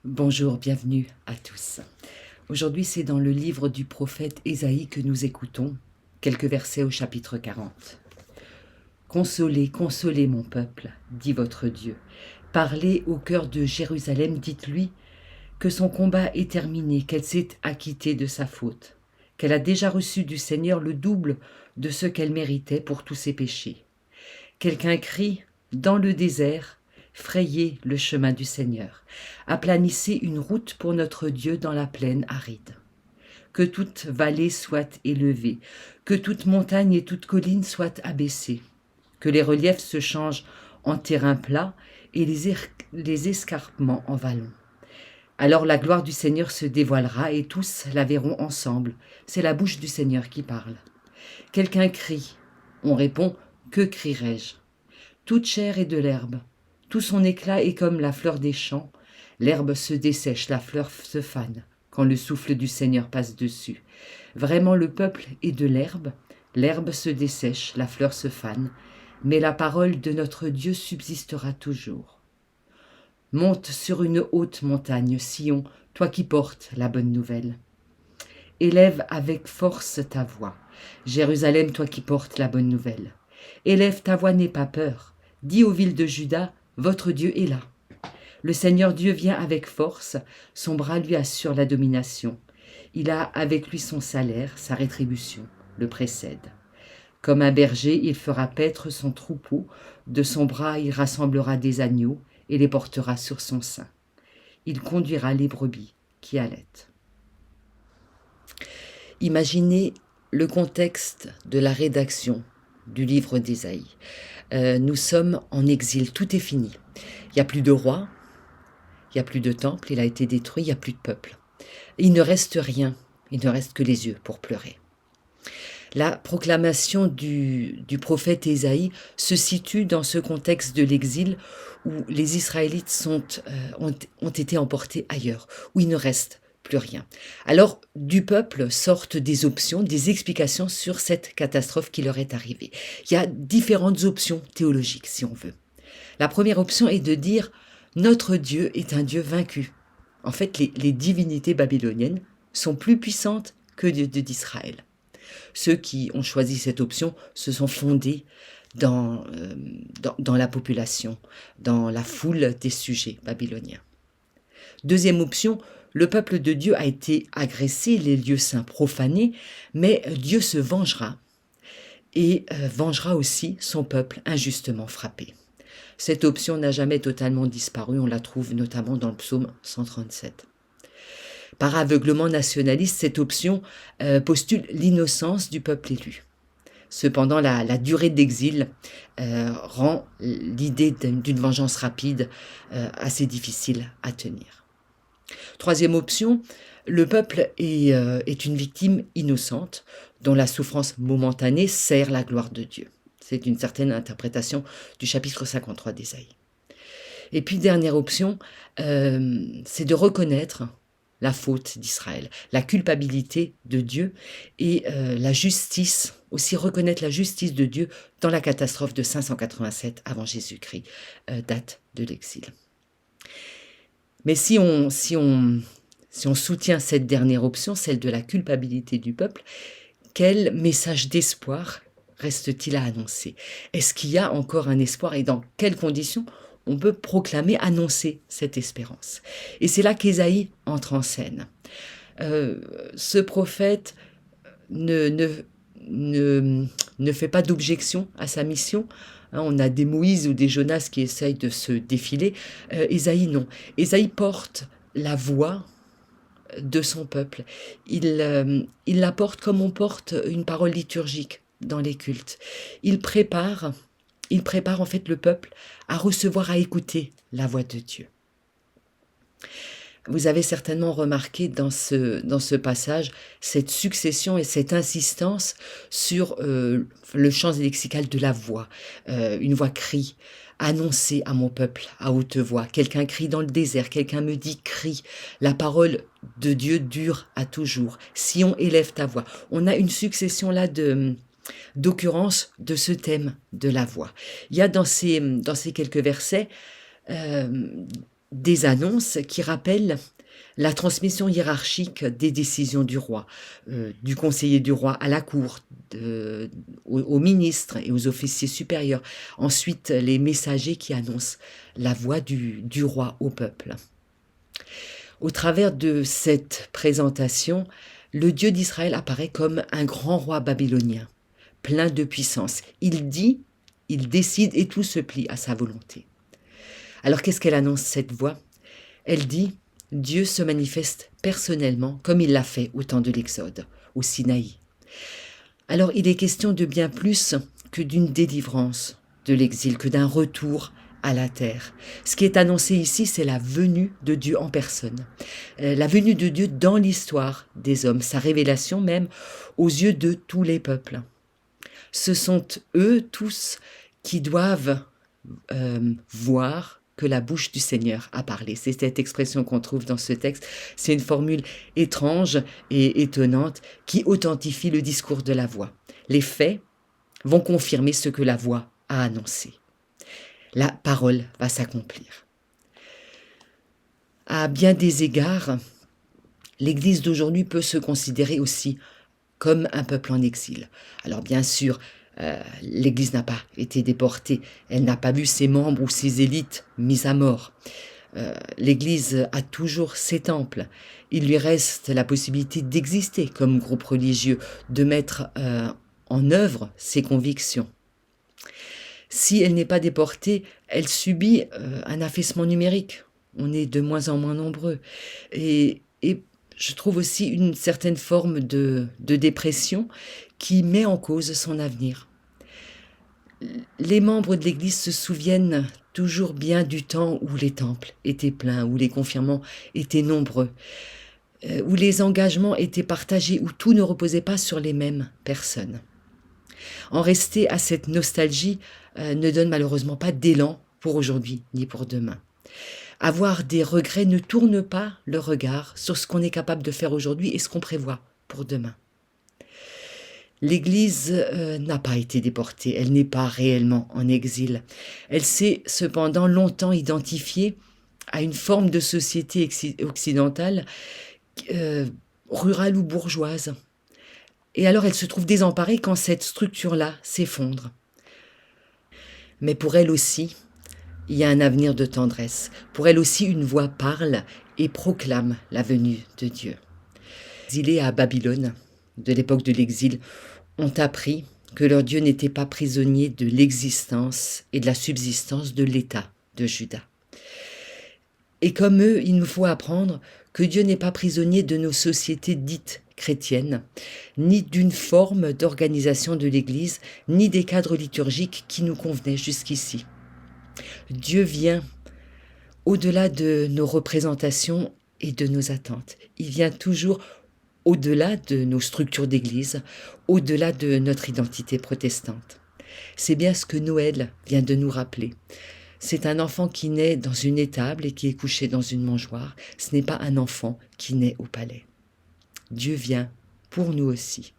Bonjour, bienvenue à tous. Aujourd'hui, c'est dans le livre du prophète Ésaïe que nous écoutons, quelques versets au chapitre 40. Consolez, consolez mon peuple, dit votre Dieu. Parlez au cœur de Jérusalem, dites-lui que son combat est terminé, qu'elle s'est acquittée de sa faute, qu'elle a déjà reçu du Seigneur le double de ce qu'elle méritait pour tous ses péchés. Quelqu'un crie dans le désert, frayez le chemin du Seigneur, aplanissez une route pour notre Dieu dans la plaine aride. Que toute vallée soit élevée, que toute montagne et toute colline soient abaissées, que les reliefs se changent en terrain plat et les escarpements en vallons. Alors la gloire du Seigneur se dévoilera et tous la verront ensemble. C'est la bouche du Seigneur qui parle. Quelqu'un crie. On répond, que crierai-je ? Toute chair est de l'herbe, tout son éclat est comme la fleur des champs. L'herbe se dessèche, la fleur se fane, quand le souffle du Seigneur passe dessus. Vraiment le peuple est de l'herbe se dessèche, la fleur se fane, mais la parole de notre Dieu subsistera toujours. Monte sur une haute montagne, Sion, toi qui portes la bonne nouvelle. Élève avec force ta voix, Jérusalem, toi qui portes la bonne nouvelle. Élève ta voix, n'aie pas peur. Dis aux villes de Juda, votre Dieu est là. Le Seigneur Dieu vient avec force, son bras lui assure la domination. Il a avec lui son salaire, sa rétribution le précède. Comme un berger, il fera paître son troupeau, de son bras il rassemblera des agneaux et les portera sur son sein. Il conduira les brebis qui allaitent. Imaginez le contexte de la rédaction du livre d'Ésaïe. Nous sommes en exil, tout est fini. Il n'y a plus de roi, il n'y a plus de temple, il a été détruit, il n'y a plus de peuple. Il ne reste rien, il ne reste que les yeux pour pleurer. La proclamation du prophète Ésaïe se situe dans ce contexte de l'exil où les Israélites ont été emportés ailleurs, où il ne reste plus rien. Alors, du peuple sortent des options, des explications sur cette catastrophe qui leur est arrivée. Il y a différentes options théologiques, si on veut. La première option est de dire « Notre Dieu est un Dieu vaincu ». En fait, les divinités babyloniennes sont plus puissantes que Dieu d'Israël. Ceux qui ont choisi cette option se sont fondés dans la population, dans la foule des sujets babyloniens. Deuxième option, le peuple de Dieu a été agressé, les lieux saints profanés, mais Dieu se vengera et vengera aussi son peuple injustement frappé. Cette option n'a jamais totalement disparu, on la trouve notamment dans le psaume 137. Par aveuglement nationaliste, cette option postule l'innocence du peuple élu. Cependant, la durée d'exil rend l'idée d'une vengeance rapide assez difficile à tenir. Troisième option, le peuple est une victime innocente dont la souffrance momentanée sert la gloire de Dieu. C'est une certaine interprétation du chapitre 53 d'Ésaïe. Et puis, dernière option, c'est de reconnaître la faute d'Israël, la culpabilité de Dieu et la justice, aussi reconnaître la justice de Dieu dans la catastrophe de 587 avant Jésus-Christ, date de l'exil. Mais si on soutient cette dernière option, celle de la culpabilité du peuple, quel message d'espoir reste-t-il à annoncer ? Est-ce qu'il y a encore un espoir et dans quelles conditions on peut proclamer, annoncer cette espérance? Et c'est là qu'Ésaïe entre en scène. Ce prophète ne fait pas d'objection à sa mission. On a des Moïse ou des Jonas qui essayent de se défiler. Ésaïe, non. Ésaïe porte la voix de son peuple. Il la porte comme on porte une parole liturgique dans les cultes. Il prépare en fait le peuple à recevoir, à écouter la voix de Dieu. Vous avez certainement remarqué dans ce passage cette succession et cette insistance sur le champ lexical de la voix. Une voix crie, annoncez à mon peuple à haute voix. Quelqu'un crie dans le désert, quelqu'un me dit crie. La parole de Dieu dure à toujours. Sion, élève ta voix. On a une succession là d'occurrences de ce thème de la voix. Il y a dans ces quelques versets des annonces qui rappellent la transmission hiérarchique des décisions du roi, du conseiller du roi à la cour, aux ministres et aux officiers supérieurs. Ensuite, les messagers qui annoncent la voix du roi au peuple. Au travers de cette présentation, le Dieu d'Israël apparaît comme un grand roi babylonien, plein de puissance. Il dit, il décide et tout se plie à sa volonté. Alors qu'est-ce qu'elle annonce, cette voix? Elle dit: Dieu se manifeste personnellement comme il l'a fait au temps de l'Exode, au Sinaï. Alors il est question de bien plus que d'une délivrance de l'exil, que d'un retour à la terre. Ce qui est annoncé ici, c'est la venue de Dieu en personne, la venue de Dieu dans l'histoire des hommes, sa révélation même aux yeux de tous les peuples. Ce sont eux tous qui doivent voir que la bouche du Seigneur a parlé. C'est cette expression qu'on trouve dans ce texte. C'est une formule étrange et étonnante qui authentifie le discours de la voix. Les faits vont confirmer ce que la voix a annoncé. La parole va s'accomplir. À bien des égards, l'Église d'aujourd'hui peut se considérer aussi comme un peuple en exil. Alors bien sûr, l'Église n'a pas été déportée, elle n'a pas vu ses membres ou ses élites mis à mort. L'Église a toujours ses temples. Il lui reste la possibilité d'exister comme groupe religieux, de mettre en œuvre ses convictions. Si elle n'est pas déportée, elle subit un affaissement numérique. On est de moins en moins nombreux. Et je trouve aussi une certaine forme de dépression qui met en cause son avenir. Les membres de l'Église se souviennent toujours bien du temps où les temples étaient pleins, où les confirmants étaient nombreux, où les engagements étaient partagés, où tout ne reposait pas sur les mêmes personnes. En rester à cette nostalgie ne donne malheureusement pas d'élan pour aujourd'hui ni pour demain. Avoir des regrets ne tourne pas le regard sur ce qu'on est capable de faire aujourd'hui et ce qu'on prévoit pour demain. L'Église n'a pas été déportée, elle n'est pas réellement en exil. Elle s'est cependant longtemps identifiée à une forme de société occidentale, rurale ou bourgeoise. Et alors elle se trouve désemparée quand cette structure-là s'effondre. Mais pour elle aussi, il y a un avenir de tendresse. Pour elle aussi, une voix parle et proclame la venue de Dieu. Les exilés à Babylone, de l'époque de l'exil, ont appris que leur Dieu n'était pas prisonnier de l'existence et de la subsistance de l'État de Juda. Et comme eux, il nous faut apprendre que Dieu n'est pas prisonnier de nos sociétés dites chrétiennes, ni d'une forme d'organisation de l'Église, ni des cadres liturgiques qui nous convenaient jusqu'ici. Dieu vient au-delà de nos représentations et de nos attentes. Il vient toujours au-delà de nos structures d'église, au-delà de notre identité protestante. C'est bien ce que Noël vient de nous rappeler. C'est un enfant qui naît dans une étable et qui est couché dans une mangeoire. Ce n'est pas un enfant qui naît au palais. Dieu vient pour nous aussi.